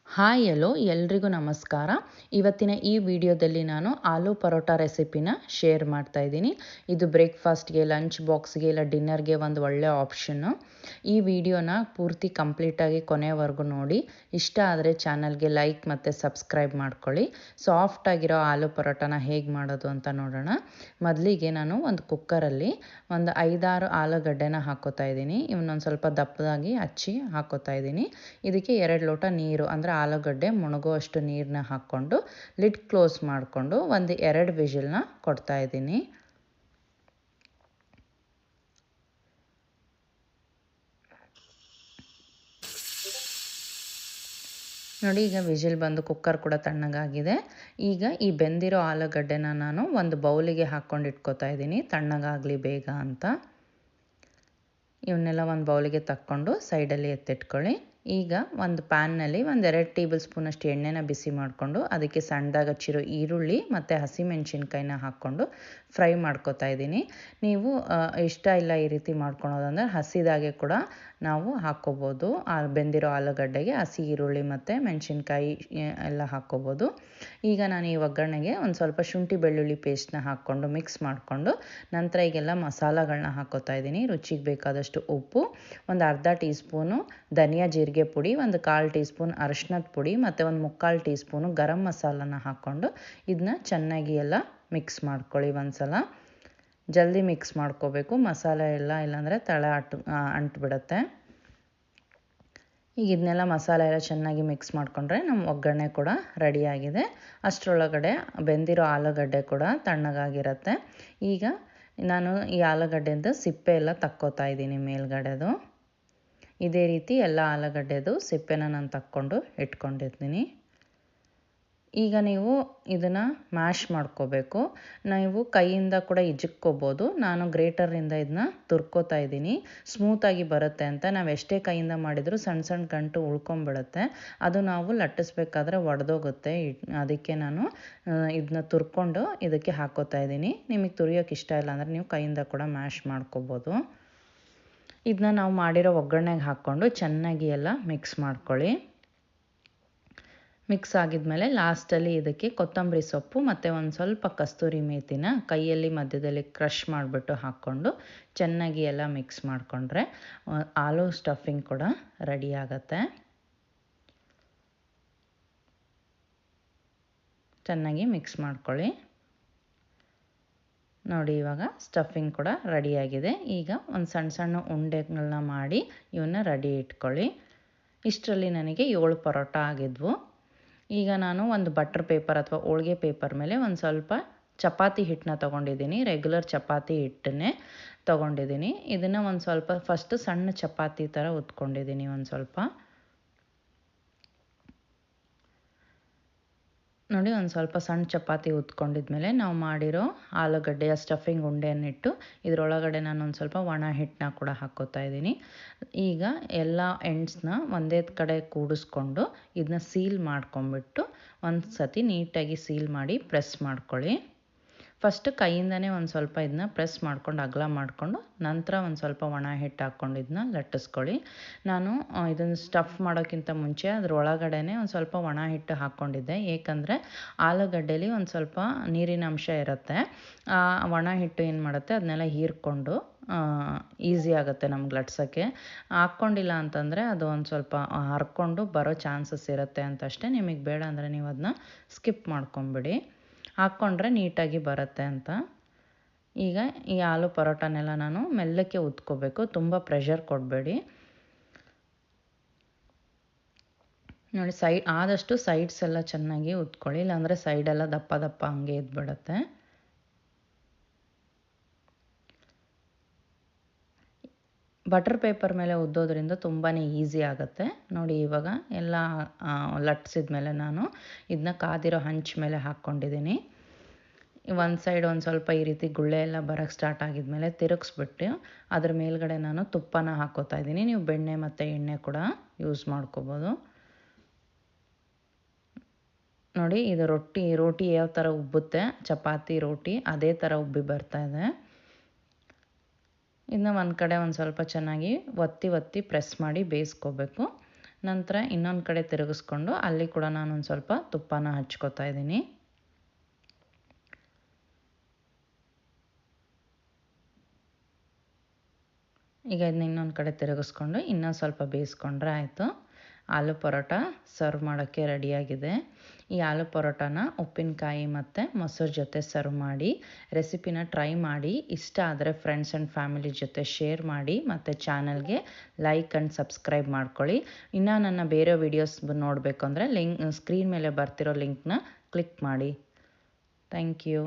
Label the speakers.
Speaker 1: Hi ಎಲ್ಲೋ ಎಲ್ರಿಗೂ ನಮಸ್ಕಾರ. ಇವತ್ತಿನ ಈ ವಿಡಿಯೋದಲ್ಲಿ ನಾನು ಆಲೂ ಪರೋಟ ರೆಸಿಪಿನ ಶೇರ್ ಮಾಡ್ತಾ ಇದ್ದೀನಿ. ಇದು ಬ್ರೇಕ್ಫಾಸ್ಟ್ಗೆ, ಲಂಚ್ ಬಾಕ್ಸ್ಗೆ ಇಲ್ಲ ಡಿನ್ನರ್ಗೆ ಒಂದು ಒಳ್ಳೆ ಆಪ್ಷನ್ನು. ಈ ವಿಡಿಯೋನ ಪೂರ್ತಿ ಕಂಪ್ಲೀಟಾಗಿ ಕೊನೆವರೆಗೂ ನೋಡಿ. ಇಷ್ಟ ಆದರೆ ಚಾನಲ್ಗೆ ಲೈಕ್ ಮತ್ತು ಸಬ್ಸ್ಕ್ರೈಬ್ ಮಾಡ್ಕೊಳ್ಳಿ. ಸಾಫ್ಟಾಗಿರೋ ಆಲೂ ಪರೋಟನ ಹೇಗೆ ಮಾಡೋದು ಅಂತ ನೋಡೋಣ. ಮೊದಲಿಗೆ ನಾನು ಒಂದು ಕುಕ್ಕರಲ್ಲಿ ಒಂದು 5-6 ಆಲೂಗಡ್ಡೆನ ಹಾಕೋತಾ ಇದ್ದೀನಿ. ಇವನ್ನೊಂದು ಸ್ವಲ್ಪ ದಪ್ಪದಾಗಿ ಹಚ್ಚಿ ಹಾಕೋತಾ ಇದ್ದೀನಿ. ಇದಕ್ಕೆ 2 ಲೋಟ ನೀರು ಅಂದರೆ ಆಲೂಗಡ್ಡೆ ಮುಳುಗುವಷ್ಟು ನೀರನ್ನ ಹಾಕ್ಕೊಂಡು ಲಿಡ್ ಕ್ಲೋಸ್ ಮಾಡಿಕೊಂಡು ಒಂದು 2 ವಿಷಲ್ನ ಕೊಡ್ತಾ ಇದ್ದೀನಿ. ನೋಡಿ, ಈಗ ವಿಷಲ್ ಬಂದು ಕುಕ್ಕರ್ ಕೂಡ ತಣ್ಣಗಾಗಿದೆ. ಈಗ ಈ ಬೆಂದಿರೋ ಆಲೂಗಡ್ಡೆನ ನಾನು ಒಂದು ಬೌಲಿಗೆ ಹಾಕ್ಕೊಂಡು ಇಟ್ಕೋತಾ ಇದ್ದೀನಿ, ತಣ್ಣಗಾಗಲಿ ಬೇಗ ಅಂತ. ಇವನ್ನೆಲ್ಲ ಒಂದು ಬೌಲಿಗೆ ತಕ್ಕೊಂಡು ಸೈಡಲ್ಲಿ ಎತ್ತಿಟ್ಕೊಳ್ಳಿ. ಈಗ ಒಂದು ಪ್ಯಾನ್ನಲ್ಲಿ 2 ಟೇಬಲ್ ಸ್ಪೂನಷ್ಟು ಎಣ್ಣೆನ ಬಿಸಿ ಮಾಡಿಕೊಂಡು ಅದಕ್ಕೆ ಸಣ್ಣದಾಗಿ ಹಚ್ಚಿರೋ ಈರುಳ್ಳಿ ಮತ್ತು ಹಸಿಮೆಣ್ಸಿನ್ಕಾಯಿನ ಹಾಕ್ಕೊಂಡು ಫ್ರೈ ಮಾಡ್ಕೋತಾ ಇದ್ದೀನಿ. ನೀವು ಇಷ್ಟ ಇಲ್ಲ ಈ ರೀತಿ ಮಾಡ್ಕೊಳೋದಂದರೆ ಹಸಿದಾಗೆ ಕೂಡ ನಾವು ಹಾಕ್ಕೋಬೋದು. ಬೆಂದಿರೋ ಆಲೂಗಡ್ಡೆಗೆ ಹಸಿ ಈರುಳ್ಳಿ ಮತ್ತು ಮೆಣಸಿನ್ಕಾಯಿ ಎಲ್ಲ ಹಾಕ್ಕೋಬೋದು. ಈಗ ನಾನು ಈ ಒಗ್ಗರಣೆಗೆ ಒಂದು ಸ್ವಲ್ಪ ಶುಂಠಿ ಬೆಳ್ಳುಳ್ಳಿ ಪೇಸ್ಟ್ನ ಹಾಕ್ಕೊಂಡು ಮಿಕ್ಸ್ ಮಾಡಿಕೊಂಡು ನಂತರ ಈಗೆಲ್ಲ ಮಸಾಲಗಳನ್ನ ಹಾಕ್ಕೋತಾ ಇದ್ದೀನಿ. ರುಚಿಗೆ ಬೇಕಾದಷ್ಟು ಉಪ್ಪು, ಒಂದು ಅರ್ಧ ಟೀ ಸ್ಪೂನು ಧನಿಯಾ ಜೀರಿಗೆ ಪುಡಿ, ಒಂದು 1/4 ಟೀ ಸ್ಪೂನ್ ಅರಿಶಿನದ ಪುಡಿ ಮತ್ತು ಒಂದು 3/4 ಟೀ ಸ್ಪೂನು ಗರಂ ಮಸಾಲನ ಹಾಕ್ಕೊಂಡು ಇದನ್ನ ಚೆನ್ನಾಗಿ ಎಲ್ಲ ಮಿಕ್ಸ್ ಮಾಡ್ಕೊಳ್ಳಿ. ಒಂದು ಸಲ ಜಲ್ದಿ ಮಿಕ್ಸ್ ಮಾಡ್ಕೋಬೇಕು, ಮಸಾಲೆ ಎಲ್ಲ ಇಲ್ಲಾಂದರೆ ತಳ ಅಂಟ್ಬಿಡುತ್ತೆ. ಈಗ ಇದನ್ನೆಲ್ಲ ಮಸಾಲೆ ಎಲ್ಲ ಚೆನ್ನಾಗಿ ಮಿಕ್ಸ್ ಮಾಡಿಕೊಂಡ್ರೆ ನಮ್ಮ ಒಗ್ಗರಣೆ ಕೂಡ ರೆಡಿಯಾಗಿದೆ. ಅಷ್ಟರೊಳಗಡೆ ಬೆಂದಿರೋ ಆಲೂಗಡ್ಡೆ ಕೂಡ ತಣ್ಣಗಾಗಿರುತ್ತೆ. ಈಗ ನಾನು ಈ ಆಲೂಗಡ್ಡೆದು ಸಿಪ್ಪೆ ಎಲ್ಲ ತಕ್ಕೋತಾ ಇದ್ದೀನಿ ಮೇಲ್ಗಡೆದು. ಇದೇ ರೀತಿ ಎಲ್ಲ ಆಲೂಗಡ್ಡೆದು ಸಿಪ್ಪೆನ ನಾನು ತಕ್ಕೊಂಡು ಇಟ್ಕೊಂಡಿರ್ತೀನಿ. ಈಗ ನೀವು ಇದನ್ನು ಮ್ಯಾಶ್ ಮಾಡ್ಕೋಬೇಕು. ನೀವು ಕೈಯಿಂದ ಕೂಡ ಇಜ್ಜಿಕ್ಕೋಬೋದು. ನಾನು ಗ್ರೇಟರಿಂದ ಇದನ್ನ ತುರ್ಕೋತಾ ಇದ್ದೀನಿ. ಸ್ಮೂತಾಗಿ ಬರುತ್ತೆ ಅಂತ. ನಾವು ಎಷ್ಟೇ ಕೈಯಿಂದ ಮಾಡಿದರೂ ಸಣ್ಣ ಸಣ್ಣ ಗಂಟು ಉಳ್ಕೊಂಬಿಡುತ್ತೆ. ಅದು ನಾವು ಲಟ್ಟಿಸ್ಬೇಕಾದ್ರೆ ಒಡೆದೋಗುತ್ತೆ. ಅದಕ್ಕೆ ನಾನು ಇದನ್ನ ತುರ್ಕೊಂಡು ಇದಕ್ಕೆ ಹಾಕೋತಾ ಇದ್ದೀನಿ. ನಿಮಗೆ ತುರಿಯೋಕ್ಕೆ ಇಷ್ಟ ಇಲ್ಲ ಅಂದರೆ ನೀವು ಕೈಯಿಂದ ಕೂಡ ಮ್ಯಾಶ್ ಮಾಡ್ಕೋಬೋದು. ಇದನ್ನ ನಾವು ಮಾಡಿರೋ ಒಗ್ಗರಣೆಗೆ ಹಾಕ್ಕೊಂಡು ಚೆನ್ನಾಗಿ ಎಲ್ಲ ಮಿಕ್ಸ್ ಮಾಡ್ಕೊಳ್ಳಿ. ಮಿಕ್ಸ್ ಆಗಿದ್ಮೇಲೆ ಲಾಸ್ಟಲ್ಲಿ ಇದಕ್ಕೆ ಕೊತ್ತಂಬರಿ ಸೊಪ್ಪು ಮತ್ತು ಒಂದು ಸ್ವಲ್ಪ ಕಸ್ತೂರಿ ಮೇಥಿನ ಕೈಯಲ್ಲಿ ಮಧ್ಯದಲ್ಲಿ ಕ್ರಷ್ ಮಾಡಿಬಿಟ್ಟು ಹಾಕ್ಕೊಂಡು ಚೆನ್ನಾಗಿ ಎಲ್ಲ ಮಿಕ್ಸ್ ಮಾಡಿಕೊಂಡ್ರೆ ಆಲೂ ಸ್ಟಫಿಂಗ್ ಕೂಡ ರೆಡಿ ಆಗುತ್ತೆ. ಚೆನ್ನಾಗಿ ಮಿಕ್ಸ್ ಮಾಡ್ಕೊಳ್ಳಿ. ನೋಡಿ, ಇವಾಗ ಸ್ಟಫಿಂಗ್ ಕೂಡ ರೆಡಿಯಾಗಿದೆ. ಈಗ ಒಂದು ಸಣ್ಣ ಸಣ್ಣ ಉಂಡೆಗಳನ್ನ ಮಾಡಿ ಇವನ್ನ ರೆಡಿ ಇಟ್ಕೊಳ್ಳಿ. ಇಷ್ಟರಲ್ಲಿ ನನಗೆ 7 ಪರೋಟ ಆಗಿದ್ವು. ಈಗ ನಾನು ಒಂದು ಬಟರ್ ಪೇಪರ್ ಅಥವಾ ಹೋಳಿಗೆ ಪೇಪರ್ ಮೇಲೆ ಒಂದು ಸ್ವಲ್ಪ ಚಪಾತಿ ಹಿಟ್ಟನ್ನ ತೊಗೊಂಡಿದ್ದೀನಿ. ರೆಗ್ಯುಲರ್ ಚಪಾತಿ ಹಿಟ್ಟನ್ನೇ ತೊಗೊಂಡಿದ್ದೀನಿ. ಇದನ್ನು ಒಂದು ಸ್ವಲ್ಪ ಫಸ್ಟು ಸಣ್ಣ ಚಪಾತಿ ಥರ ಉತ್ಕೊಂಡಿದ್ದೀನಿ. ಒಂದು ಸ್ವಲ್ಪ ನೋಡಿ, ಒಂದು ಸ್ವಲ್ಪ ಸಣ್ಣ ಚಪಾತಿ ಉತ್ಕೊಂಡಿದ್ಮೇಲೆ ನಾವು ಮಾಡಿರೋ ಆಲೂಗಡ್ಡೆಯ ಸ್ಟಫಿಂಗ್ ಉಂಡೆಯನ್ನಿಟ್ಟು ಇದರೊಳಗಡೆ ನಾನು ಒಂದು ಸ್ವಲ್ಪ ಒಣ ಹಿಟ್ಟನ್ನ ಕೂಡ ಹಾಕ್ಕೋತಾ ಇದ್ದೀನಿ. ಈಗ ಎಲ್ಲ ಎಂಡ್ಸ್ನ ಒಂದೇ ಕಡೆ ಕೂಡಿಸ್ಕೊಂಡು ಇದನ್ನ ಸೀಲ್ ಮಾಡ್ಕೊಂಬಿಟ್ಟು ಒಂದು ಸತಿ ನೀಟಾಗಿ ಸೀಲ್ ಮಾಡಿ ಪ್ರೆಸ್ ಮಾಡ್ಕೊಳ್ಳಿ. ಫಸ್ಟ್ ಕೈಯಿಂದನೇ ಒಂದು ಸ್ವಲ್ಪ ಇದನ್ನ ಪ್ರೆಸ್ ಮಾಡ್ಕೊಂಡು ಅಗಲ ಮಾಡಿಕೊಂಡು ನಂತರ ಒಂದು ಸ್ವಲ್ಪ ಒಣ ಹಿಟ್ಟು ಹಾಕ್ಕೊಂಡು ಇದನ್ನ ಲಟ್ಟಿಸ್ಕೊಳ್ಳಿ. ನಾನು ಇದನ್ನು ಸ್ಟಫ್ ಮಾಡೋಕ್ಕಿಂತ ಮುಂಚೆ ಅದ್ರ ಒಳಗಡೆನೇ ಒಂದು ಸ್ವಲ್ಪ ಒಣ ಹಿಟ್ಟು ಹಾಕ್ಕೊಂಡಿದ್ದೆ. ಏಕೆಂದರೆ ಆಲೂಗಡ್ಡೆಲಿ ಒಂದು ಸ್ವಲ್ಪ ನೀರಿನ ಅಂಶ ಇರುತ್ತೆ. ಒಣ ಹಿಟ್ಟು ಏನು ಮಾಡುತ್ತೆ, ಅದನ್ನೆಲ್ಲ ಹೀರ್ಕೊಂಡು ಈಸಿ ಆಗುತ್ತೆ ನಮ್ಗೆ ಲಟ್ಸೋಕ್ಕೆ. ಹಾಕ್ಕೊಂಡಿಲ್ಲ ಅಂತಂದರೆ ಅದು ಒಂದು ಸ್ವಲ್ಪ ಹರ್ಕೊಂಡು ಬರೋ ಚಾನ್ಸಸ್ ಇರುತ್ತೆ ಅಂತಷ್ಟೇ. ನಿಮಗೆ ಬೇಡ ಅಂದರೆ ನೀವು ಅದನ್ನ ಸ್ಕಿಪ್ ಮಾಡ್ಕೊಂಬಿಡಿ. ಹಾಕ್ಕೊಂಡ್ರೆ ನೀಟಾಗಿ ಬರುತ್ತೆ ಅಂತ. ಈಗ ಈ ಆಲೂ ಪರೋಟನೆಲ್ಲ ನಾನು ಮೆಲ್ಲಕ್ಕೆ ಉತ್ಕೋಬೇಕು, ತುಂಬ ಪ್ರೆಷರ್ ಕೊಡಬೇಡಿ. ನೋಡಿ, ಆದಷ್ಟು ಸೈಡ್ಸ್ ಎಲ್ಲ ಚೆನ್ನಾಗಿ ಉತ್ಕೊಳ್ಳಿ, ಇಲ್ಲಾಂದರೆ ಸೈಡೆಲ್ಲ ದಪ್ಪ ದಪ್ಪ ಹಂಗೆ ಇದ್ಬಿಡುತ್ತೆ. ಬಟರ್ ಪೇಪರ್ ಮೇಲೆ ಉದ್ದೋದ್ರಿಂದ ತುಂಬಾ ಈಸಿ ಆಗುತ್ತೆ. ನೋಡಿ, ಇವಾಗ ಎಲ್ಲ ಲಟ್ಸಿದ್ಮೇಲೆ ನಾನು ಇದನ್ನ ಕಾದಿರೋ ಹಂಚು ಮೇಲೆ ಹಾಕ್ಕೊಂಡಿದ್ದೀನಿ. ಒಂದು ಸೈಡ್ ಒಂದು ಸ್ವಲ್ಪ ಈ ರೀತಿ ಗುಳ್ಳೆ ಎಲ್ಲ ಬರೋಕ್ಕೆ ಸ್ಟಾರ್ಟ್ ಆಗಿದ್ಮೇಲೆ ತಿರುಗಿಸ್ಬಿಟ್ಟು ಅದ್ರ ಮೇಲ್ಗಡೆ ನಾನು ತುಪ್ಪನ ಹಾಕ್ಕೋತಾ ಇದ್ದೀನಿ. ನೀವು ಬೆಣ್ಣೆ ಮತ್ತು ಎಣ್ಣೆ ಕೂಡ ಯೂಸ್ ಮಾಡ್ಕೋಬೋದು. ನೋಡಿ, ಇದು ರೋಟಿ ಯಾವ ಥರ ಉಬ್ಬುತ್ತೆ, ಚಪಾತಿ ರೋಟಿ ಅದೇ ಥರ ಉಬ್ಬಿ ಬರ್ತಾಯಿದೆ. ಇದನ್ನ ಒಂದು ಕಡೆ ಒಂದು ಸ್ವಲ್ಪ ಚೆನ್ನಾಗಿ ಒತ್ತಿ ಪ್ರೆಸ್ ಮಾಡಿ ಬೇಯಿಸ್ಕೋಬೇಕು. ನಂತರ ಇನ್ನೊಂದು ಕಡೆ ತಿರುಗಿಸ್ಕೊಂಡು ಅಲ್ಲಿ ಕೂಡ ನಾನು ಒಂದು ಸ್ವಲ್ಪ ತುಪ್ಪನ ಹಚ್ಕೋತಾ ಇದ್ದೀನಿ. ಈಗ ಇದನ್ನ ಇನ್ನೊಂದು ಕಡೆ ತಿರುಗಿಸ್ಕೊಂಡು ಇನ್ನೊಂದು ಸ್ವಲ್ಪ ಬೇಯಿಸ್ಕೊಂಡ್ರೆ ಆಯಿತು. ಆಲೂ ಪರೋಟ ಸರ್ವ್ ಮಾಡೋಕ್ಕೆ ರೆಡಿಯಾಗಿದೆ. ಈ ಆಲೂ ಪರೋಟನ ಉಪ್ಪಿನಕಾಯಿ ಮತ್ತು ಮೊಸರು ಜೊತೆ ಸರ್ವ್ ಮಾಡಿ ರೆಸಿಪಿನ ಟ್ರೈ ಮಾಡಿ. ಇಷ್ಟ ಆದರೆ ಫ್ರೆಂಡ್ಸ್ ಆ್ಯಂಡ್ ಫ್ಯಾಮಿಲಿ ಜೊತೆ ಶೇರ್ ಮಾಡಿ ಮತ್ತು ಚಾನಲ್ಗೆ ಲೈಕ್ ಆ್ಯಂಡ್ ಸಬ್ಸ್ಕ್ರೈಬ್ ಮಾಡ್ಕೊಳ್ಳಿ. ಇನ್ನು ನನ್ನ ಬೇರೆ ವೀಡಿಯೋಸ್ ನೋಡಬೇಕು ಅಂದರೆ ಸ್ಕ್ರೀನ್ ಮೇಲೆ ಬರ್ತಿರೋ ಲಿಂಕ್ನ ಕ್ಲಿಕ್ ಮಾಡಿ. Thank you.